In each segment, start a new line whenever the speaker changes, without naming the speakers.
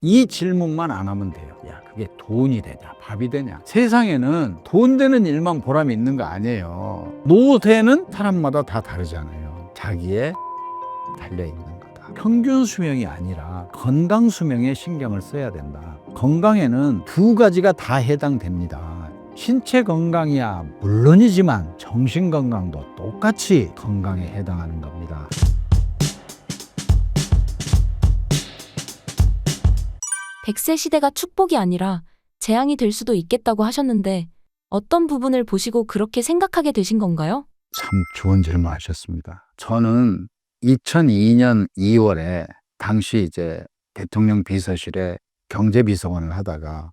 이 질문만 안 하면 돼요. 야, 그게 돈이 되냐, 밥이 되냐. 세상에는 돈 되는 일만 보람이 있는 거 아니에요. 노쇠는 사람마다 다 다르잖아요. 자기의 달려있는 거다. 평균 수명이 아니라 건강 수명에 신경을 써야 된다. 건강에는 두 가지가 다 해당됩니다. 신체 건강이야 물론이지만 정신 건강도 똑같이 건강에 해당하는 겁니다.
100세 시대가 축복이 아니라 재앙이 될 수도 있겠다고 하셨는데 어떤 부분을 보시고 그렇게 생각하게 되신 건가요?
참 좋은 질문 하셨습니다. 저는 2002년 2월에 당시 이제 대통령 비서실에 경제비서관을 하다가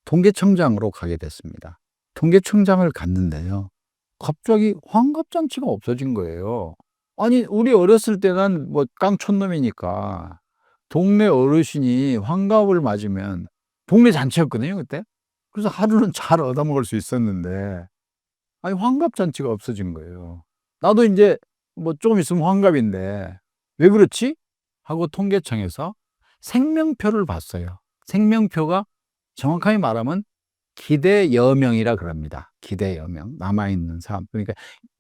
통계청장으로 가게 됐습니다. 통계청장을 갔는데요. 갑자기 환갑잔치가 없어진 거예요. 아니, 우리 어렸을 때는 뭐 깡촌놈이니까 동네 어르신이 환갑을 맞으면 동네 잔치였거든요, 그때. 그래서 하루는 잘 얻어먹을 수 있었는데, 아니, 환갑잔치가 없어진 거예요. 나도 이제 뭐 조금 있으면 환갑인데, 왜 그렇지? 하고 통계청에서 생명표를 봤어요. 생명표가 정확하게 말하면 기대여명이라 그럽니다. 기대여명. 남아있는 삶. 그러니까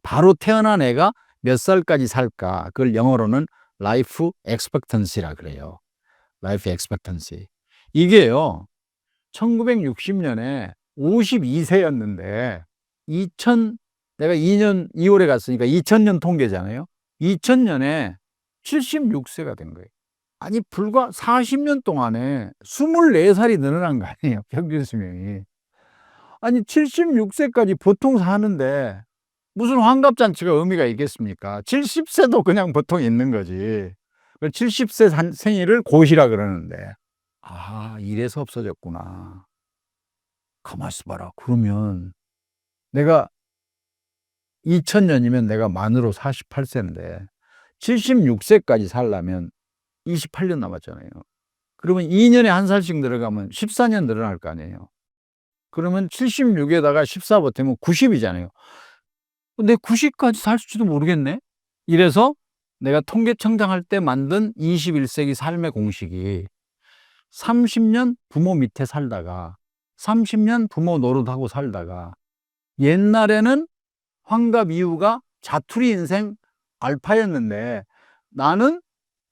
바로 태어난 애가 몇 살까지 살까? 그걸 영어로는 life expectancy라 그래요. life expectancy. 이게요, 1960년에 52세였는데, 내가 2년 2월에 갔으니까 2000년 통계잖아요. 2000년에 76세가 된 거예요. 아니, 불과 40년 동안에 24살이 늘어난 거 아니에요, 평균 수명이. 아니, 76세까지 보통 사는데 무슨 환갑잔치가 의미가 있겠습니까? 70세도 그냥 보통 있는 거지. 70세 생일을 고시라 그러는데, 아, 이래서 없어졌구나. 가만 있어봐라. 그러면 내가 2000년이면 내가 만으로 48세인데 76세까지 살려면 28년 남았잖아요. 그러면 2년에 한 살씩 늘어가면 14년 늘어날 거 아니에요. 그러면 76에다가 14 보태면 90이잖아요. 내 90까지 살지도 모르겠네? 이래서 내가 통계청장 할 때 만든 21세기 삶의 공식이 30년 부모 밑에 살다가 30년 부모 노릇하고 살다가 옛날에는 환갑 이후가 자투리 인생 알파였는데 나는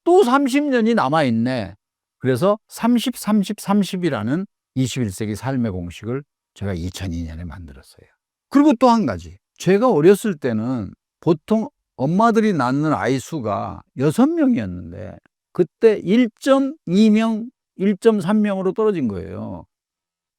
또 30년이 남아있네. 그래서 30, 30, 30이라는 21세기 삶의 공식을 제가 2002년에 만들었어요. 그리고 또 한 가지. 제가 어렸을 때는 보통 엄마들이 낳는 아이 수가 6명이었는데 그때 1.2명, 1.3명으로 떨어진 거예요.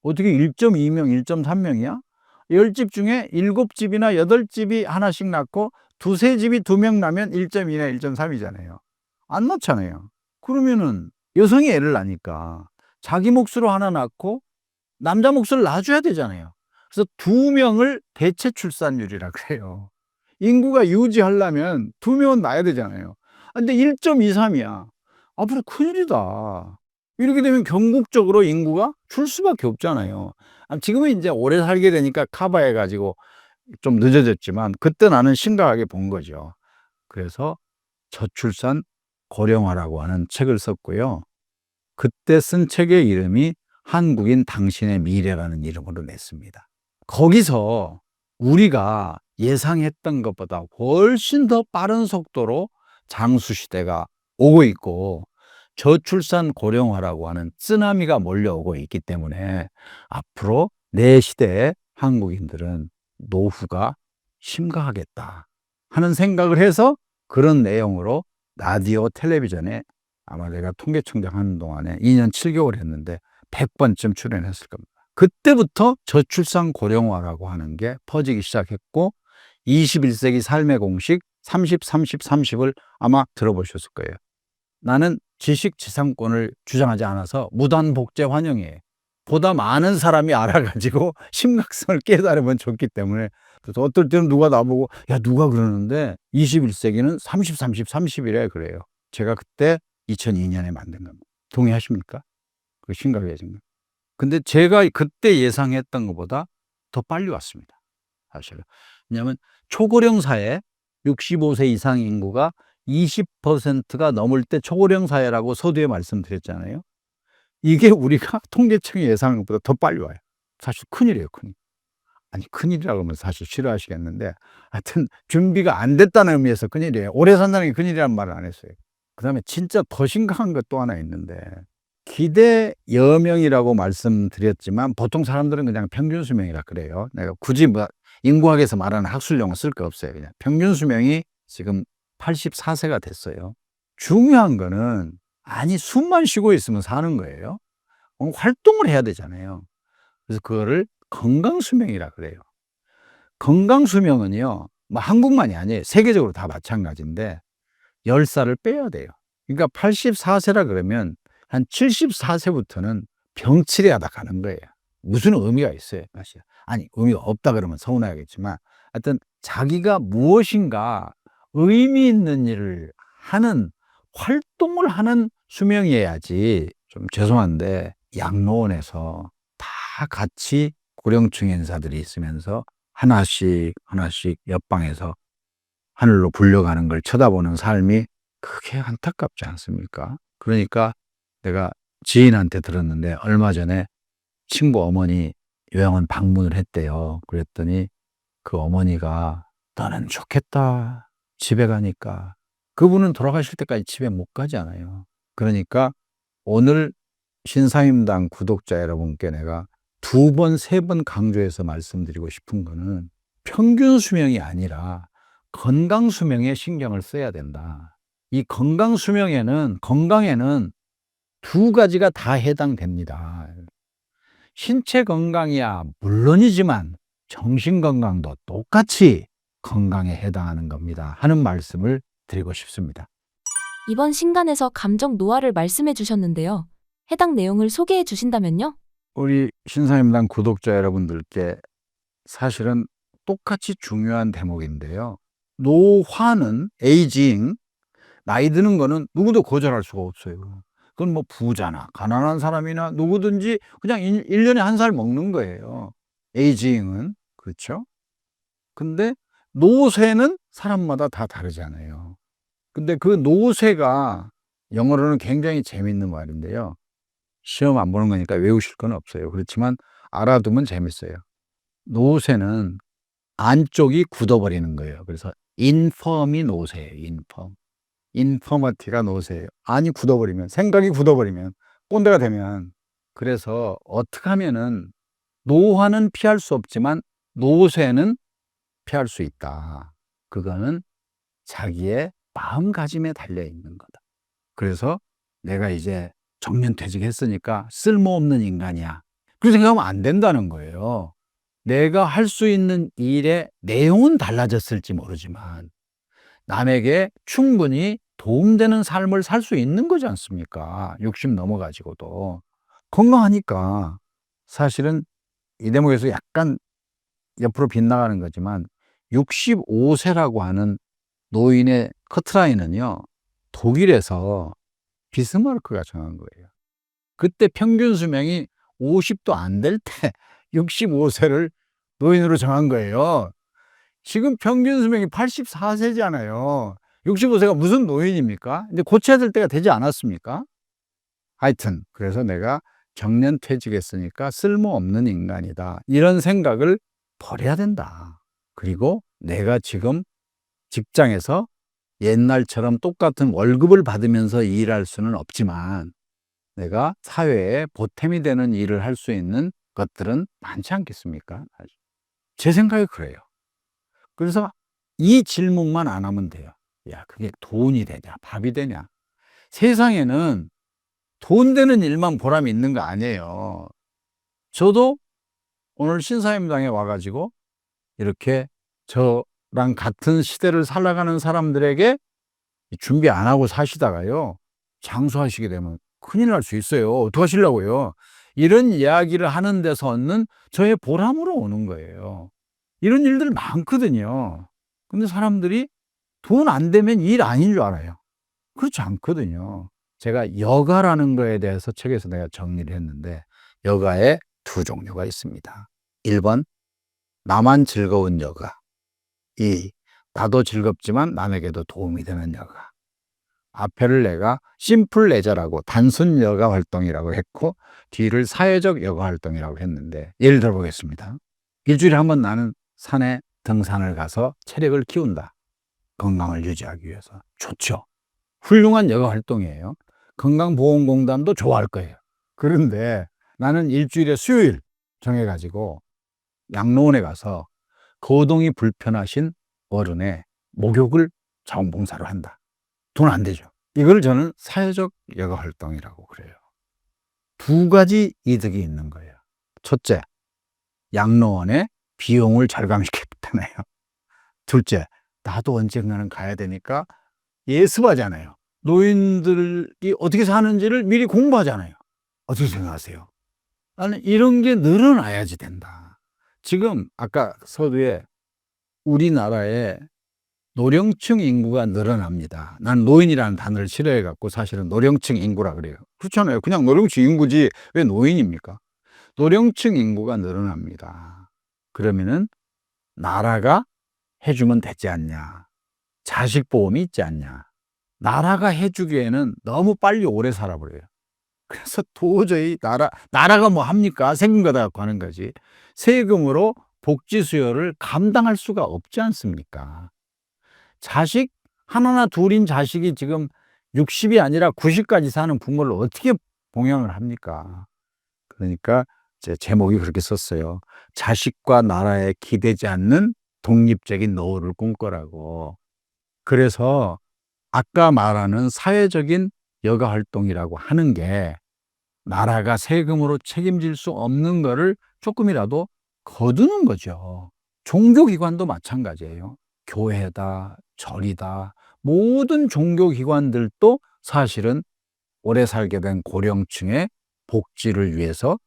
어떻게 1.2명, 1.3명이야? 10집 중에 7집이나 8집이 하나씩 낳고 두세 집이 2명 낳으면 1.2나 1.3이잖아요. 안 낳잖아요. 그러면은 여성이 애를 낳으니까 자기 몫으로 하나 낳고 남자 몫을 낳아줘야 되잖아요. 그래서 2명을 대체 출산율이라 그래요. 인구가 유지하려면 2명은 낳아야 되잖아요. 근데 1.23이야. 앞으로 큰일이다. 이렇게 되면 경국적으로 인구가 줄 수밖에 없잖아요. 지금은 이제 오래 살게 되니까 커버해가지고 좀 늦어졌지만 그때 나는 심각하게 본 거죠. 그래서 저출산 고령화라고 하는 책을 썼고요. 그때 쓴 책의 이름이 한국인 당신의 미래라는 이름으로 냈습니다. 거기서 우리가 예상했던 것보다 훨씬 더 빠른 속도로 장수시대가 오고 있고 저출산 고령화라고 하는 쓰나미가 몰려오고 있기 때문에 앞으로 내 시대의 한국인들은 노후가 심각하겠다 하는 생각을 해서 그런 내용으로 라디오, 텔레비전에 아마 내가 통계청장 하는 동안에 2년 7개월 했는데 100번쯤 출연했을 겁니다. 그때부터 저출산 고령화라고 하는 게 퍼지기 시작했고 21세기 삶의 공식 30, 30, 30을 아마 들어보셨을 거예요. 나는 지식 지상권을 주장하지 않아서 무단복제 환영이에요. 보다 많은 사람이 알아가지고 심각성을 깨달으면 좋기 때문에. 그래서 어떨 때는 누가 나보고 야, 누가 그러는데 21세기는 30, 30, 30이래 그래요. 제가 그때 2002년에 만든 겁니다. 동의하십니까? 그 심각해진 거. 근데 제가 그때 예상했던 것보다 더 빨리 왔습니다. 사실은. 왜냐하면 초고령 사회 65세 이상 인구가 20%가 넘을 때 초고령 사회라고 서두에 말씀드렸잖아요. 이게 우리가 통계청이 예상한 것보다 더 빨리 와요. 사실 큰일이에요, 큰일. 아니 큰일이라고 그러면 사실 싫어하시겠는데 하여튼 준비가 안 됐다는 의미에서 큰일이에요. 오래 산다는 게 큰일이라는 말은 안 했어요. 그다음에 진짜 더 심각한 것 또 하나 있는데 기대 여명이라고 말씀드렸지만 보통 사람들은 그냥 평균 수명이라 그래요. 내가 굳이 뭐 인구학에서 말하는 학술 용어 쓸 거 없어요. 그냥 평균 수명이 지금 84세가 됐어요. 중요한 거는 아니 숨만 쉬고 있으면 사는 거예요. 활동을 해야 되잖아요. 그래서 그거를 건강수명이라 그래요. 건강수명은요, 뭐 한국만이 아니에요. 세계적으로 다 마찬가지인데 10살을 빼야 돼요. 그러니까 84세라 그러면 한 74세부터는 병치레하다 가는 거예요. 무슨 의미가 있어요, 사실. 아니, 의미가 없다 그러면 서운하겠지만 하여튼 자기가 무엇인가 의미 있는 일을 하는 활동을 하는 수명이어야지. 좀 죄송한데 양로원에서 다 같이 고령층 인사들이 있으면서 하나씩 하나씩 옆방에서 하늘로 불려가는 걸 쳐다보는 삶이 그게 안타깝지 않습니까? 그러니까 내가 지인한테 들었는데 얼마 전에 친구 어머니 요양원 방문을 했대요. 그랬더니 그 어머니가 너는 좋겠다. 집에 가니까. 그분은 돌아가실 때까지 집에 못 가잖아요. 그러니까 오늘 신사임당 구독자 여러분께 내가 2번, 3번 강조해서 말씀드리고 싶은 거는 평균 수명이 아니라 건강 수명에 신경을 써야 된다. 이 건강 수명에는 건강에는 2가지가 다 해당됩니다. 신체 건강이야 물론이지만 정신 건강도 똑같이 건강에 해당하는 겁니다. 하는 말씀을 드리고 싶습니다.
이번 신간에서 감정 노화를 말씀해 주셨는데요. 해당 내용을 소개해 주신다면요?
우리 신사임당 구독자 여러분들께 사실은 똑같이 중요한 대목인데요. 노화는 에이징, 나이 드는 거는 누구도 거절할 수가 없어요. 그건 뭐 부자나 가난한 사람이나 누구든지 그냥 1년에 한 살 먹는 거예요. 에이징은. 그렇죠? 근데 노쇠는 사람마다 다 다르잖아요. 근데 그 노쇠가 영어로는 굉장히 재밌는 말인데요. 시험 안 보는 거니까 외우실 건 없어요. 그렇지만 알아두면 재밌어요. 노쇠는 안쪽이 굳어버리는 거예요. 그래서 인펌이 노쇠예요. 인펌. 인퍼머티가 노쇠예요. 안이 굳어버리면, 생각이 굳어버리면, 꼰대가 되면. 그래서 어떻게 하면은 노화는 피할 수 없지만 노쇠는 피할 수 있다. 그거는 자기의 마음가짐에 달려 있는 거다. 그래서 내가 이제 정년퇴직했으니까 쓸모없는 인간이야. 그렇게 생각하면 안 된다는 거예요. 내가 할 수 있는 일의 내용은 달라졌을지 모르지만 남에게 충분히 도움되는 삶을 살 수 있는 거지 않습니까? 60 넘어가지고도. 건강하니까. 사실은 이 대목에서 약간 옆으로 빗나가는 거지만 65세라고 하는 노인의 커트라인은요, 독일에서 비스마르크가 정한 거예요. 그때 평균 수명이 50도 안 될 때 65세를 노인으로 정한 거예요. 지금 평균 수명이 84세잖아요. 65세가 무슨 노인입니까? 이제 고쳐야 될 때가 되지 않았습니까? 하여튼 그래서 내가 정년퇴직했으니까 쓸모없는 인간이다. 이런 생각을 버려야 된다. 그리고 내가 지금 직장에서 옛날처럼 똑같은 월급을 받으면서 일할 수는 없지만 내가 사회에 보탬이 되는 일을 할 수 있는 것들은 많지 않겠습니까? 제 생각이 그래요. 그래서 이 질문만 안 하면 돼요. 야, 그게 돈이 되냐, 밥이 되냐. 세상에는 돈 되는 일만 보람이 있는 거 아니에요. 저도 오늘 신사임당에 와가지고 이렇게 저랑 같은 시대를 살아가는 사람들에게 준비 안 하고 사시다가요, 장수하시게 되면 큰일 날 수 있어요. 어떡하시려고요? 이런 이야기를 하는 데서 얻는 저의 보람으로 오는 거예요. 이런 일들 많거든요. 근데 사람들이 돈 안 되면 일 아닌 줄 알아요. 그렇지 않거든요. 제가 여가라는 거에 대해서 책에서 내가 정리를 했는데 여가에 2종류가 있습니다. 1번 나만 즐거운 여가, 2 나도 즐겁지만 남에게도 도움이 되는 여가. 앞에를 내가 심플 레저라고 단순 여가 활동이라고 했고 뒤를 사회적 여가 활동이라고 했는데 예를 들어 보겠습니다. 일주일에 한 번 나는 산에 등산을 가서 체력을 키운다. 건강을 유지하기 위해서. 좋죠. 훌륭한 여가 활동이에요. 건강보험공단도 좋아할 거예요. 그런데 나는 일주일에 수요일 정해가지고 양로원에 가서 거동이 불편하신 어른의 목욕을 자원봉사로 한다. 돈 안 되죠. 이걸 저는 사회적 여가 활동이라고 그래요. 두 가지 이득이 있는 거예요. 첫째, 양로원의 비용을 절감시켰잖아요. 둘째, 나도 언젠가는 가야 되니까 예습하잖아요. 노인들이 어떻게 사는지를 미리 공부하잖아요. 어떻게 생각하세요? 나는 이런 게 늘어나야지 된다. 지금 아까 서두에 우리나라에 노령층 인구가 늘어납니다. 난 노인이라는 단어를 싫어해갖고 사실은 노령층 인구라 그래요. 그렇잖아요. 그냥 노령층 인구지 왜 노인입니까? 노령층 인구가 늘어납니다. 그러면은 나라가 해주면 되지 않냐. 자식보험이 있지 않냐. 나라가 해주기에는 너무 빨리 오래 살아버려요. 그래서 도저히 나라가 뭐 합니까? 세금 걷어갖고 하는 거지. 세금으로 복지 수요를 감당할 수가 없지 않습니까? 자식 하나나 둘인 자식이 지금 60이 아니라 90까지 사는 부모를 어떻게 봉양을 합니까? 그러니까 제 제목이 그렇게 썼어요. 자식과 나라에 기대지 않는 독립적인 노후를 꿈꿔라고. 그래서 아까 말하는 사회적인 여가 활동이라고 하는 게 나라가 세금으로 책임질 수 없는 거를 조금이라도 거두는 거죠. 종교기관도 마찬가지예요. 교회다, 절이다, 모든 종교기관들도 사실은 오래 살게 된 고령층의 복지를 위해서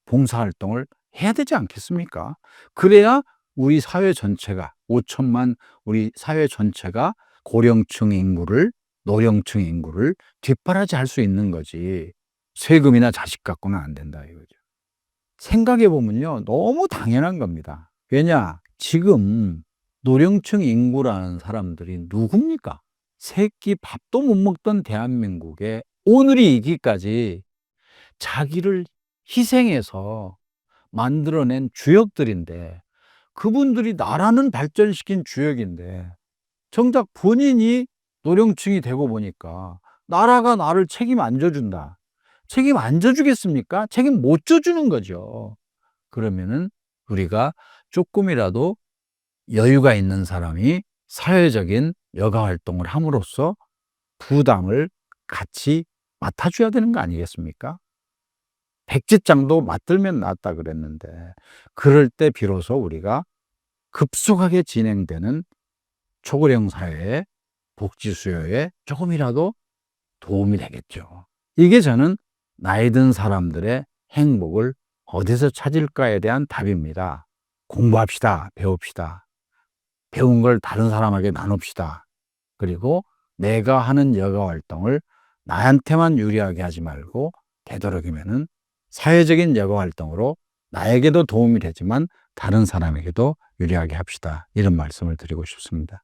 봉사활동을 해야 되지 않겠습니까? 그래야 우리 사회 전체가 5천만 우리 사회 전체가 고령층 인구를 노령층 인구를 뒷바라지할 수 있는 거지. 세금이나 자식 갖고는 안 된다 이거죠. 생각해 보면요, 너무 당연한 겁니다. 왜냐? 지금 노령층 인구라는 사람들이 누굽니까? 새끼 밥도 못 먹던 대한민국에 오늘이 있기까지 자기를 희생해서 만들어낸 주역들인데 그분들이 나라는 발전시킨 주역인데 정작 본인이 노령층이 되고 보니까 나라가 나를 책임 안 져준다. 책임 안 져주겠습니까? 책임 못 져주는 거죠. 그러면은 우리가 조금이라도 여유가 있는 사람이 사회적인 여가 활동을 함으로써 부담을 같이 맡아줘야 되는 거 아니겠습니까? 백지장도 맞들면 낫다 그랬는데 그럴 때 비로소 우리가 급속하게 진행되는 초고령 사회의 복지 수요에 조금이라도 도움이 되겠죠. 이게 저는 나이 든 사람들의 행복을 어디서 찾을까에 대한 답입니다. 공부합시다. 배웁시다. 배운 걸 다른 사람에게 나눕시다. 그리고 내가 하는 여가 활동을 나한테만 유리하게 하지 말고 되도록이면은 사회적인 여가 활동으로 나에게도 도움이 되지만 다른 사람에게도 유리하게 합시다. 이런 말씀을 드리고 싶습니다.